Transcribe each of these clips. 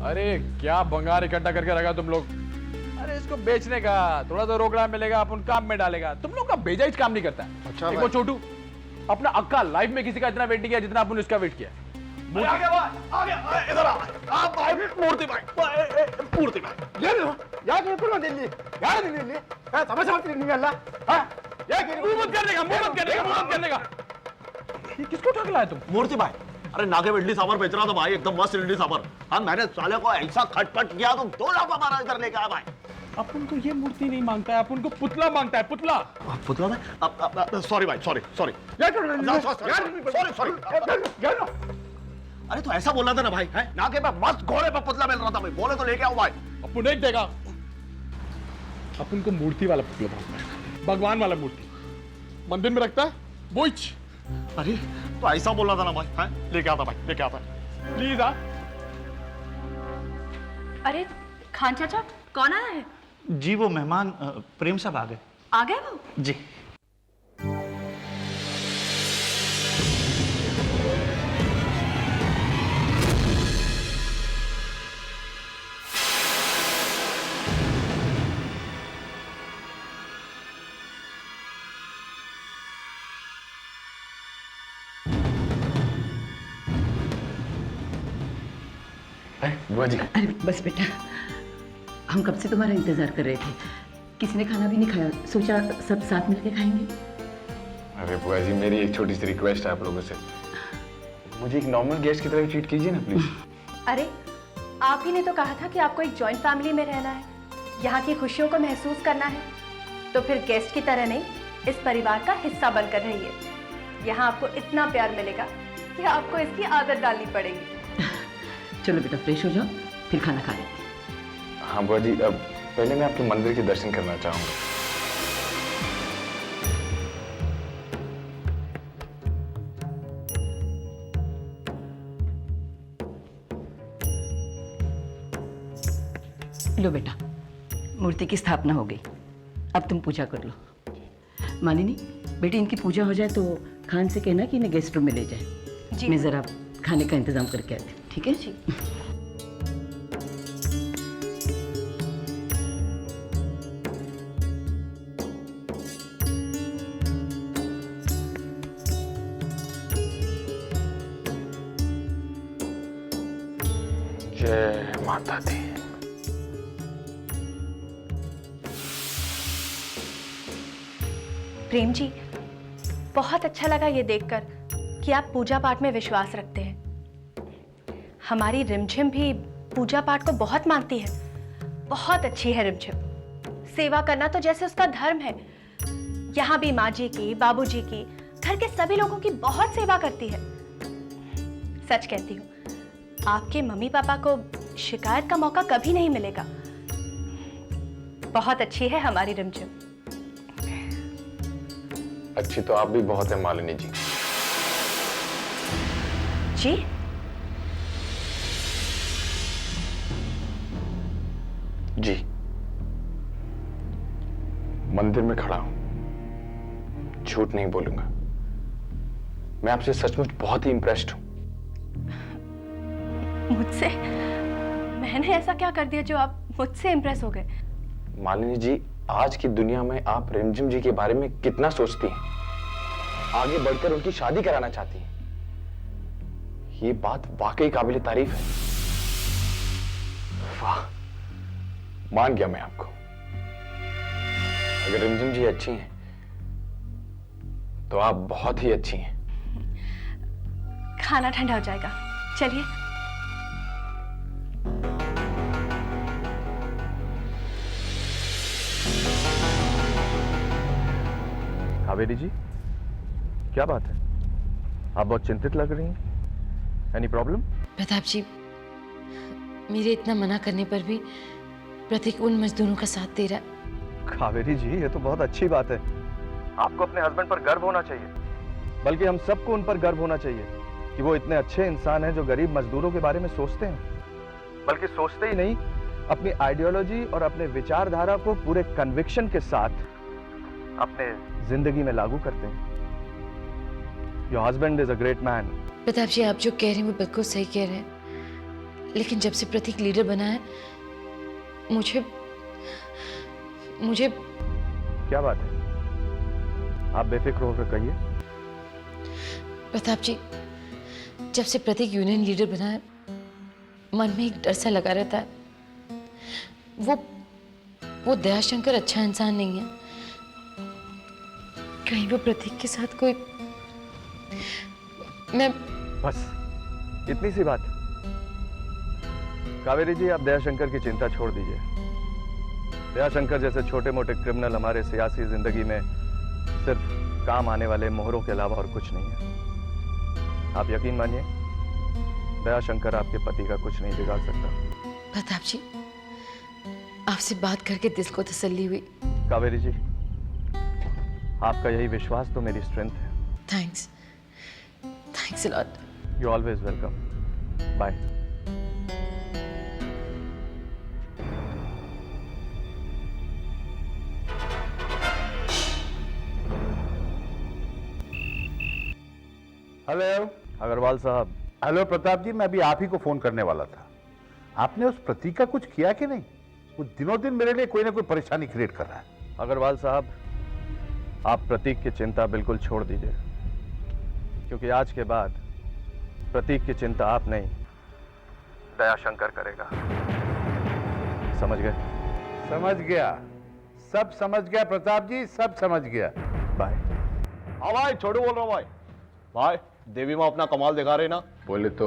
अरे क्या भंगार इकट्ठा करके रखा तुम लोग। अरे इसको बेचने का थोड़ा सा रोकड़ा मिलेगा, अपन काम में डालेगा। तुम लोग का भेजा ही काम नहीं करता है। अच्छा देखो छोटू, अपना अक्का लाइफ में किसी का इतना वेट नहीं किया जितना अपन इसका वेट किया। आ गया इधर आ भाई, मूर्ति भाई, मूर्ति भाई यार पूरा दिल्ली यार दिल्ली समझ नहीं गया हां यार मुंह मत करने का, मुंह मत करने का, मुंह मत करने का। ये किसको ठग लाया तुम? मूर्ति भाई, अरे नागे में इडली सांभर बेच रहा था भाई, एकदम मस्त इडली सांभर। हाँ मैंने साले को ऐसा खटपट किया तो 2 लाख हमारा इधर लेके आया भाई। अपन को ये मूर्ति नहीं मांगता है, अपन को पुतला मांगता है, पुतला। पुतला भाई, सॉरी भाई, सॉरी सॉरी अरे तो ऐसा बोल रहा था ना भाई, है नागे पे मस्त घोड़े पे पुतला मिल रहा था भाई, बोले तो लेके आओ भाई। अपन नहीं देगा, अपन को मूर्ति वाला पुतला मांगता है, भगवान वाला मूर्ति मंदिर में रखता है वो। अरे तो ऐसा बोल रहा था ना भाई, है लेके आता भाई, लेके आता प्लीज। आ अरे खान चाचा, कौन आया है? जी वो मेहमान प्रेम साहब आ गए। आ गए वो? जी बुआ जी। अरे बस बेटा, हम कब से तुम्हारा इंतजार कर रहे थे। किसी ने खाना भी नहीं खाया, सोचा सब साथ मिलके खाएंगे। अरे बुआ जी, मेरी एक छोटी सी रिक्वेस्ट है आप लोगों से, मुझे एक नॉर्मल गेस्ट की तरह ट्रीट कीजिए ना प्लीज। अरे आप ही ने तो कहा था कि आपको एक जॉइंट फैमिली में रहना है, यहाँ की खुशियों को महसूस करना है, तो फिर गेस्ट की तरह नहीं, इस परिवार का हिस्सा बनकर रहिए। यहाँ आपको इतना प्यार मिलेगा कि आपको इसकी आदत डालनी पड़ेगी। चलो बेटा फ्रेश हो जाओ, फिर खाना खा लेते। हाँ बुआ जी, अब पहले मैं आपके मंदिर के दर्शन करना चाहूंगा। लो बेटा, मूर्ति की स्थापना हो गई, अब तुम पूजा कर लो। मालिनी बेटी, इनकी पूजा हो जाए तो खान से कहना कि इन्हें गेस्ट रूम में ले जाए। जी मैं जरा खाने का इंतजाम करके आती हूँ, ठीक है? जी। जय माता दी। प्रेम जी, बहुत अच्छा लगा ये देखकर कि आप पूजा पाठ में विश्वास रखते हैं। हमारी रिमझिम भी पूजा पाठ को बहुत मानती है, बहुत अच्छी है रिमझिम। सेवा करना तो जैसे उसका धर्म है। यहाँ भी माँ जी की, बाबूजी की, घर के सभी लोगों की बहुत सेवा करती है। सच कहती हूँ, आपके मम्मी पापा को शिकायत का मौका कभी नहीं मिलेगा। बहुत अच्छी है हमारी रिमझिम। अच्छी तो आप भी बहुत है मालिनी जी। जी? जी, मंदिर में खड़ा हूं, झूठ नहीं बोलूंगा। मैं आपसे सचमुच बहुत ही इंप्रेस्ड हूं। मुझसे? मैंने ऐसा क्या कर दिया जो आप मुझसे इंप्रेस हो गए? मालिनी जी, आज की दुनिया में आप रिमझिम जी के बारे में कितना सोचती हैं, आगे बढ़कर उनकी शादी कराना चाहती हैं, ये बात वाकई काबिल तारीफ है। वाह, मान गया मैं आपको। अगर रिमझिम जी अच्छी हैं तो आप बहुत ही अच्छी हैं। खाना ठंडा हो जाएगा, चलिए। कावेरी जी, क्या बात है? आप बहुत चिंतित लग रही हैं। Any problem? प्रताप जी, मेरे इतना मना करने पर भी प्रतीक उन मजदूरों का साथ दे रहा है। कावेरी जी, ये तो बहुत अच्छी बात है। आपको अपने हस्बैंड पर गर्व होना चाहिए, बल्कि हम सबको उन पर गर्व होना चाहिए कि वो इतने अच्छे इंसान हैं जो गरीब मजदूरों के बारे में सोचते हैं। बल्कि सोचते ही नहीं, अपनी आइडियोलॉजी और अपने विचारधारा को पूरे कन्विक्शन के साथ अपने जिंदगी में लागू करते हैं। Your husband is a great man. Pratap जी, आप जो कह रहे हैं वो बिल्कुल सही कह रहे हैं, लेकिन जब से प्रतीक लीडर बना है मुझे क्या बात है? आप बेफिक्र होकर कहिए। प्रताप जी, जब से प्रतीक यूनियन लीडर बना है मन में एक डर सा लगा रहता है। वो दयाशंकर अच्छा इंसान नहीं है, कहीं वो प्रतीक के साथ कोई। मैं बस इतनी सी बात। कावेरी जी, आप दयाशंकर की चिंता छोड़ दीजिए। दयाशंकर जैसे छोटे मोटे क्रिमिनल हमारे सियासी जिंदगी में सिर्फ काम आने वाले मोहरों के अलावा और कुछ नहीं है। आप यकीन मानिए, दयाशंकर आपके पति का कुछ नहीं बिगाड़ सकता। प्रताप जी, आपसे बात करके दिल को तसल्ली हुई। कावेरी जी, आपका यही विश्वास तो मेरी स्ट्रेंथ है। Thanks a lot. You always welcome. Bye. Hello. Agarwal साहब। हेलो प्रताप जी, मैं अभी आप ही को फोन करने वाला था। आपने उस प्रतीक का कुछ किया कि नहीं? वो दिनों दिन मेरे लिए कोई ना कोई परेशानी क्रिएट कर रहा है। अग्रवाल साहब, आप प्रतीक की चिंता बिल्कुल छोड़ दीजिए, क्योंकि आज के बाद प्रतीक की चिंता आप नहीं, दयाशंकर करेगा। समझ गए? समझ गया, सब समझ गया प्रताप जी, सब समझ गया। बाय। हाँ भाई, छोटू बोल रहा हूँ भाई। भाई, देवी माँ अपना कमाल दिखा रहे ना। बोले तो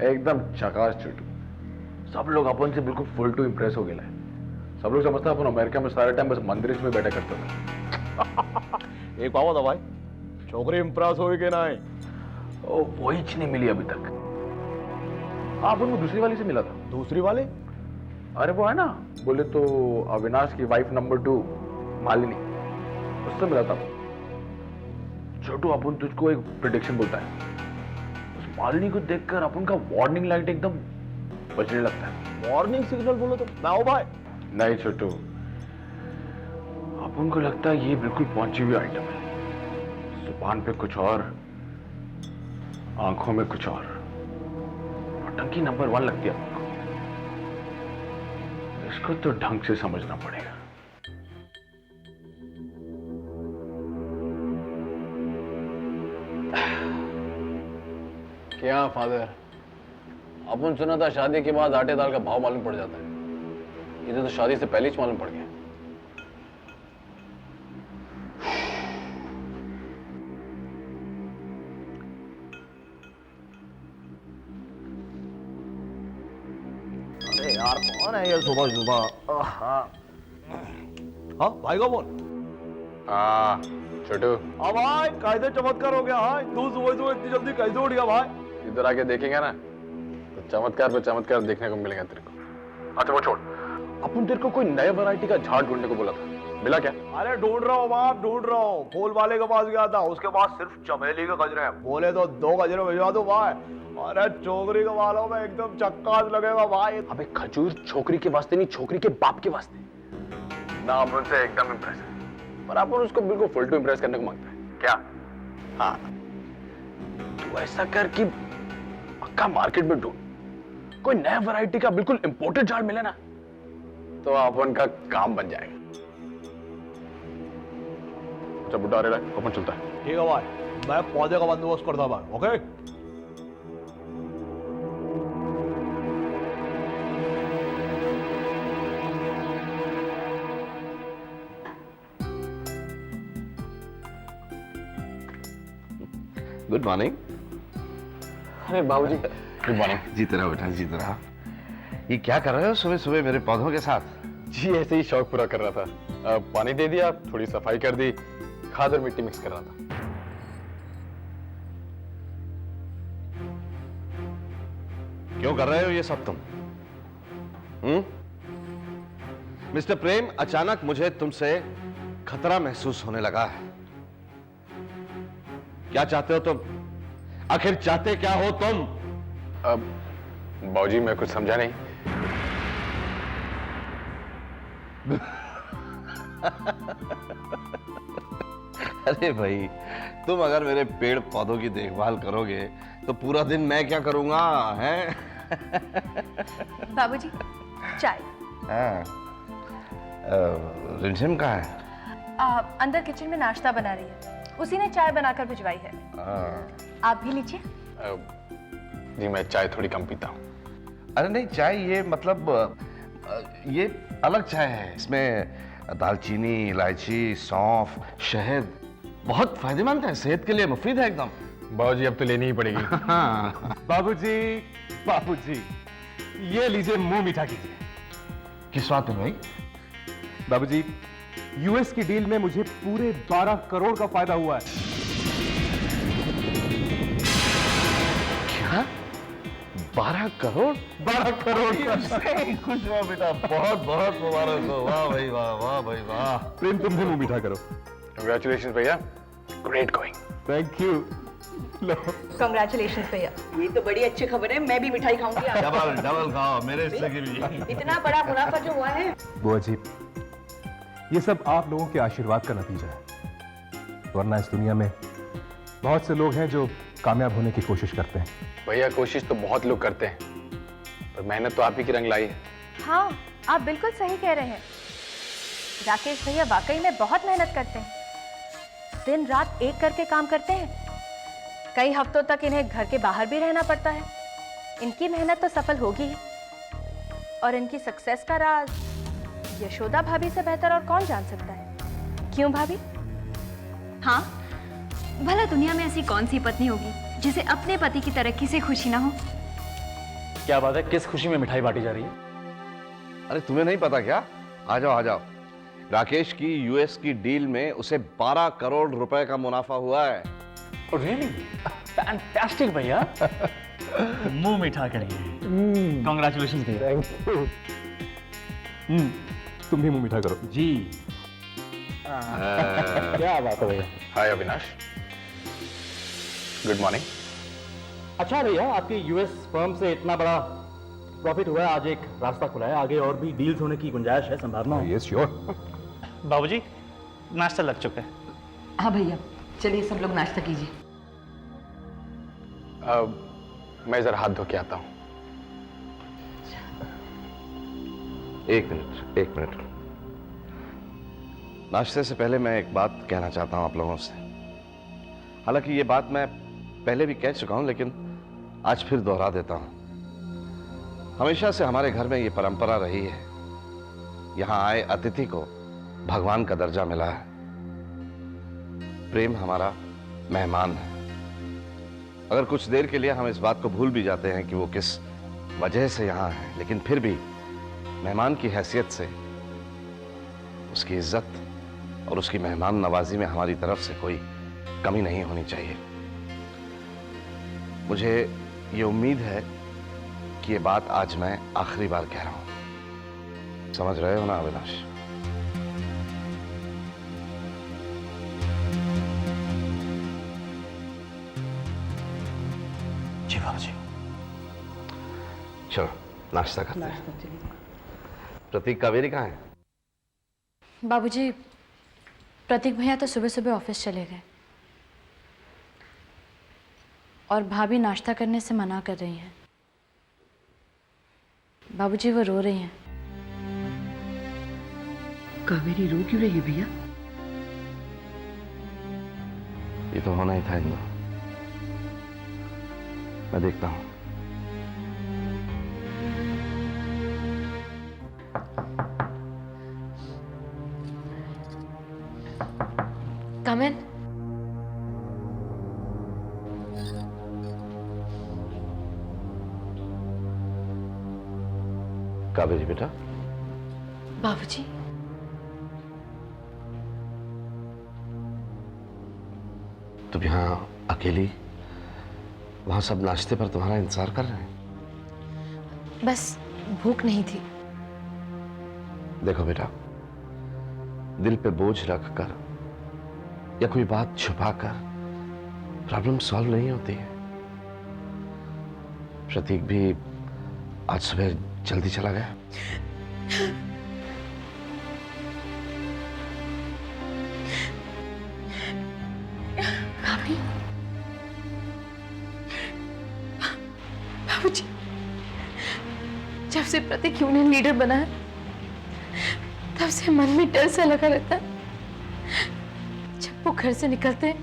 एकदम झकास छोटू। सब लोग अपन से बिल्कुल फुल टू इम्प्रेस हो गया है। सब लोग समझता अपन अमेरिका में सारे टाइम बस मंदिर में बैठा करता था। एक बात था भाई, छोकरी इम्प्रेस हो कि नहीं? ओ, वही चीज नहीं मिली अभी तक। हाँ, अपन को दूसरी वाली से मिला था। दूसरी वाले? अरे वो है ना, बोले तो अविनाश की वाइफ नंबर 2 मालिनी, उससे मिला था। छोटू, अपन तुझको एक प्रेडिक्शन बोलता है। उस मालिनी को देखकर अपन का वार्निंग लाइट एकदम बजने लगता है। वार्निंग सिग्नल बोलो तो मैं हूं भाई। नहीं छोटू, अपन को लगता है ये बिल्कुल पहुंची हुई आइटम है। जुबान पे कुछ और, आंखों में कुछ और। नौटंकी नंबर 1 लगती है अपन को। इसको तो ढंग से समझना पड़ेगा। क्या फादर, अपन सुना था शादी के बाद आटे दाल का भाव मालूम पड़ जाता है। इधर तो शादी से पहले ही मालूम पड़ गया। अरे यार, कौन है ये सुबह सुबह? हाँ भाई को बोल। छोटू, हाँ भाई, कैसे चमत्कार हो गया? हाँ, तू सुबह सुबह इतनी जल्दी कैसे उठ गया भाई? इधर आके देखेंगे ना तो चमत्कार पे चमत्कार देखने को मिलेगा तेरे को। अच्छा वो छोड़, अपन तेरे को कोई नए वैरायटी का झाड़ ढूंढने को बोला था, मिला क्या? अरे ढूंढ रहा हूँ बाप, ढूंढ रहा हूँ। फूल वाले के पास गया था, उसके पास सिर्फ चमेली के गजरे हैं। बोले तो 2 गजरे भिजवा दो भाई। अरे छोकरी के बालों में एकदम चक्कास लगेगा भाई। अबे खजूर छोकरी के वास्ते नहीं, छोकरी के बाप के वास्ते। ना अपन उनसे एकदम इम्प्रेस है, पर अपन उसको बिल्कुल फुल टू इम्प्रेस करने को मांगता है। क्या? हाँ, तू ऐसा कर कि पक्का मार्केट में ढूंढ, कोई नया वैरायटी का बिल्कुल इंपोर्टेड झाड़ मिले ना तो अपन का काम बन जाएगा। अच्छा बुड्ढा रे, अपन चलता है। ठीक है भाई, मैं पौधे का बंदोबस्त करता भाई। ओके। Good morning. अरे बाबूजी, गुड मॉर्निंग। जीते रहो बेटा, जीते रहो। ये क्या कर रहे हो सुबह सुबह मेरे पौधों के साथ? जी ऐसे ही शौक पूरा कर रहा था। पानी दे दिया, थोड़ी सफाई कर दी, खाद और मिट्टी मिक्स कर रहा था। क्यों कर रहे हो ये सब तुम? मिस्टर प्रेम, अचानक मुझे तुमसे खतरा महसूस होने लगा है। क्या चाहते हो तुम? आखिर चाहते क्या हो तुम? बाबूजी मैं कुछ समझा नहीं। अरे भाई, तुम अगर मेरे पेड़ पौधों की देखभाल करोगे तो पूरा दिन मैं क्या करूंगा, हैं? बाबूजी, चाय। हाँ, रिमझिम कहाँ है? अंदर किचन में नाश्ता बना रही है, उसी ने चाय बनाकर भिजवाई है। आप भी लीजिए। जी मैं चाय थोड़ी कम पीता हूँ। अरे नहीं, चाय ये मतलब ये अलग चाय है। इसमें दालचीनी, इलायची, सौंफ, शहद बहुत फायदेमंद है, सेहत के लिए मुफीद है एकदम। बाबूजी अब तो लेनी ही पड़ेगी। बाबूजी, बाबूजी, ये लीजिए, मुंह मीठा कीजिए। किस बात में भाई? बाबूजी, यूएस की डील में मुझे पूरे 12 करोड़ का फायदा हुआ है। क्या? 12 करोड़? 12 करोड़ खुश रहो बेटा, बहुत बहुत मुबारक हो। वाह भाई वाह, वाह भाई वाह। प्रेम, तुम भी मुंह मीठा करो। Congratulations भैया, great going। Thank you. Low. Congratulations भैया। ये तो बड़ी अच्छी खबर है, मैं भी मिठाई खाऊंगी। डबल डबल खाओ, मेरे हिस्से की भी। इतना बड़ा मुनाफा जो हुआ है। बुआ जी, ये सब आप लोगों के आशीर्वाद का नतीजा है, वरना इस दुनिया में बहुत से लोग हैं जो कामयाब होने की कोशिश करते हैं। भैया कोशिश तो बहुत लोग करते हैं, पर मेहनत तो आप ही की रंग लाई है। हाँ, आप बिल्कुल सही कह रहे हैं। राकेश भैया वाकई में बहुत मेहनत करते हैं, दिन रात एक करके काम करते हैं। कई हफ्तों तक इन्हें घर के बाहर भी रहना पड़ता है। इनकी मेहनत तो सफल होगी ही, और इनकी सक्सेस का राज यशोदा भाभी से बेहतर और कौन जान सकता है? क्यों भाभी? हाँ, भला दुनिया में ऐसी कौन सी पत्नी होगी जिसे अपने पति की तरक्की से खुशी ना हो। क्या बात है, किस खुशी में मिठाई बांटी जा रही है? अरे तुम्हें नहीं पता क्या? आ जाओ आ जाओ। राकेश की यूएस की डील में उसे 12 करोड़ रुपए का मुनाफा हुआ है। रियली? फैंटास्टिक भैया। मुंह मीठा करिए। कांग्रेचुलेशंस भैया। Thank you. तुम भी मुंह मीठा करो। जी। क्या बात है भैया। हाय अविनाश, गुड मॉर्निंग। अच्छा भैया, आपकी यूएस फर्म से इतना बड़ा प्रॉफिट हुआ है, आज एक रास्ता खुला है, आगे और भी डील्स होने की गुंजाइश है, संभावना है। Yes sure. बाबूजी, नाश्ता लग चुका है। हाँ भैया, चलिए सब लोग नाश्ता कीजिए। मैं जरा हाथ धो के आता हूँ। एक मिनट। नाश्ते से पहले मैं एक बात कहना चाहता हूं आप लोगों से। हालांकि ये बात मैं पहले भी कह चुका हूं, लेकिन आज फिर दोहरा देता हूं। हमेशा से हमारे घर में ये परंपरा रही है, यहां आए अतिथि को भगवान का दर्जा मिला है। प्रेम हमारा मेहमान है। अगर कुछ देर के लिए हम इस बात को भूल भी जाते हैं कि वो किस वजह से यहां है, लेकिन फिर भी मेहमान की हैसियत से उसकी इज्जत और उसकी मेहमान नवाजी में हमारी तरफ से कोई कमी नहीं होनी चाहिए। मुझे ये उम्मीद है कि ये बात आज मैं आखिरी बार कह रहा हूं। समझ रहे हो ना अविनाश? जी बाबूजी। चलो नाश्ता करते हैं। प्रतीक, कावेरी कहाँ है? बाबूजी, प्रतीक भैया तो सुबह सुबह ऑफिस चले गए और भाभी नाश्ता करने से मना कर रही हैं। बाबूजी, वो रो रही हैं। कावेरी रो क्यों रही है भैया? ये तो होना ही था इंदु। मैं देखता हूं। Come in. कावेरी बेटा, बाबूजी, तुम यहाँ अकेली, वहां सब नाश्ते पर तुम्हारा इंतजार कर रहे हैं? बस भूख नहीं थी। देखो बेटा, दिल पे बोझ रखकर या कोई बात छुपाकर प्रॉब्लम सॉल्व नहीं होती है। प्रतीक भी आज सुबह जल्दी चला गया। बाबूजी, जब से प्रतीक यूनियन लीडर बना है तब से मन में डर सा लगा रहता है। जब वो घर से निकलते हैं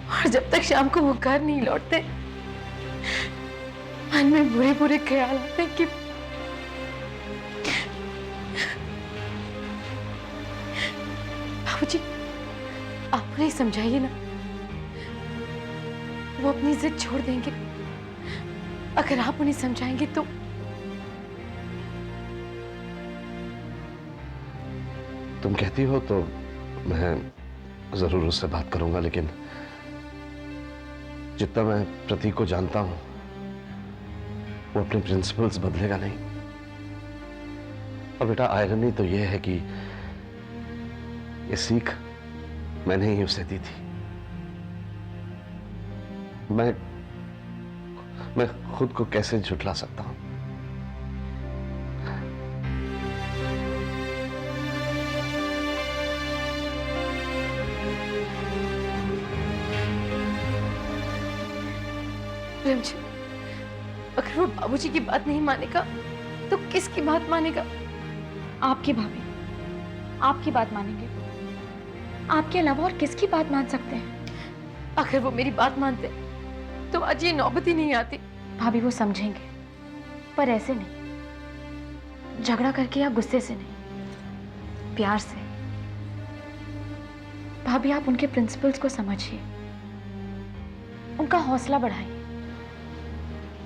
और जब तक शाम को वो घर नहीं लौटते, मन में बुरे बुरे ख्याल आते हैं कि बाबूजी आप उन्हें समझाइए ना, वो अपनी जिद छोड़ देंगे। अगर आप उन्हें समझाएंगे तो तुम कहती हो तो मैं जरूर उससे बात करूंगा, लेकिन जितना मैं प्रतीक को जानता हूं वो अपने प्रिंसिपल्स बदलेगा नहीं। और बेटा आयरनी तो यह है कि ये सीख मैंने ही उसे दी थी। मैं खुद को कैसे झुठला सकता हूं? रिमझिम, अगर वो बाबूजी की बात नहीं मानेगा तो किसकी बात मानेगा? आपकी भाभी, आपकी बात मानेंगे। आपके अलावा और किसकी बात मान सकते हैं? अगर वो मेरी बात मानते तो आज ये नौबत ही नहीं आती। भाभी वो समझेंगे, पर ऐसे नहीं, झगड़ा करके या गुस्से से नहीं, प्यार से। भाभी आप उनके प्रिंसिपल्स को समझिए, उनका हौसला बढ़ाइए।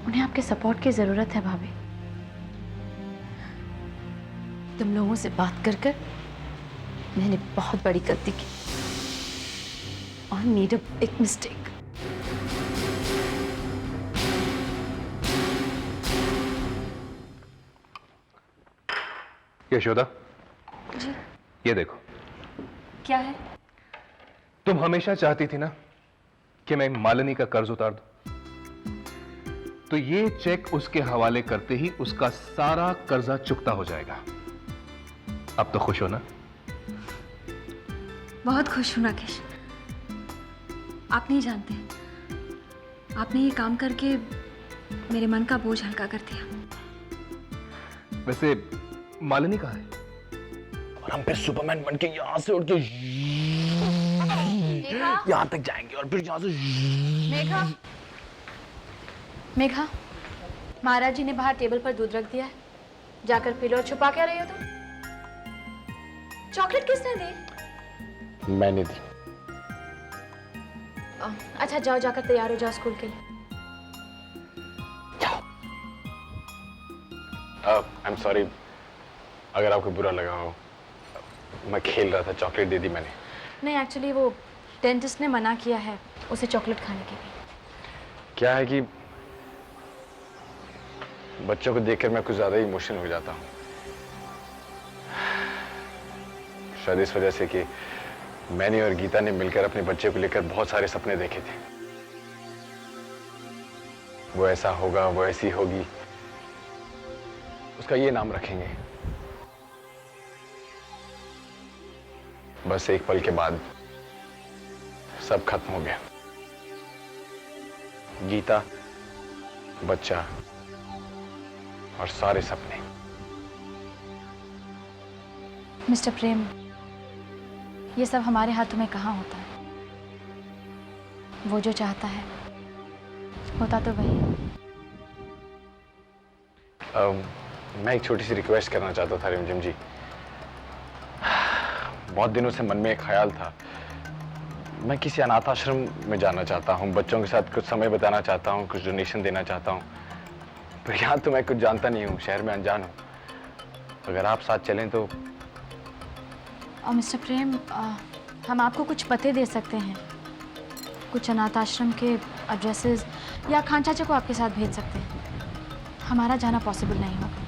उन्हें आपके सपोर्ट की जरूरत है भाभी। तुम लोगों से बात कर कर मैंने बहुत बड़ी गलती की और made a big mistake. Yashoda ji. ये देखो, क्या है? तुम हमेशा चाहती थी ना कि मैं मालिनी का कर्ज उतार दूं, तो ये चेक उसके हवाले करते ही उसका सारा कर्जा चुकता हो जाएगा। अब तो खुश हो ना? बहुत खुश हूं राकेश। आप नहीं जानते, आपने ये काम करके मेरे मन का बोझ हल्का कर दिया। वैसे मालिनी कहाँ है? और हम फिर सुपरमैन बन के यहाँ से उड़ के यहाँ तक जाएंगे और फिर यहाँ से। मेघा, मेघा, महाराज जी ने बाहर टेबल पर दूध रख दिया है, जाकर पी लो। और छुपा क्या रही हो तुम? चॉकलेट किसने दी? मैंने दी। अच्छा जाओ, जाकर तैयार हो जाओ स्कूल के लिए। आई एम सॉरी अगर आपको बुरा लगा हो, मैं खेल रहा था, चॉकलेट दे दी मैंने। नहीं, एक्चुअली वो डेंटिस्ट ने मना किया है उसे चॉकलेट खाने के लिए। क्या है कि बच्चों को देखकर मैं कुछ ज्यादा ही इमोशनल हो जाता हूँ, शायद इस वजह से कि मैंने और गीता ने मिलकर अपने बच्चे को लेकर बहुत सारे सपने देखे थे। वो ऐसा होगा, वो ऐसी होगी, उसका ये नाम रखेंगे। बस एक पल के बाद सब खत्म हो गया। गीता, बच्चा और सारे सपने। मिस्टर प्रेम, ये सब हमारे हाथों में कहाँ होता है। वो जो चाहता है होता तो वही है। मैं एक छोटी सी रिक्वेस्ट करना चाहता था रिमझिम जी। बहुत दिनों से मन में एक ख्याल था, मैं किसी अनाथ आश्रम में जाना चाहता हूँ, बच्चों के साथ कुछ समय बिताना चाहता हूँ, कुछ डोनेशन देना चाहता हूँ। पर यहाँ तो मैं कुछ जानता नहीं हूँ, शहर में अनजान हूँ। अगर आप साथ चलें तो। और मिस्टर प्रेम, हम आपको कुछ पते दे सकते हैं, कुछ अनाथ आश्रम के एड्रेसेस, या खान चाचा को आपके साथ भेज सकते हैं। हमारा जाना पॉसिबल नहीं होगा।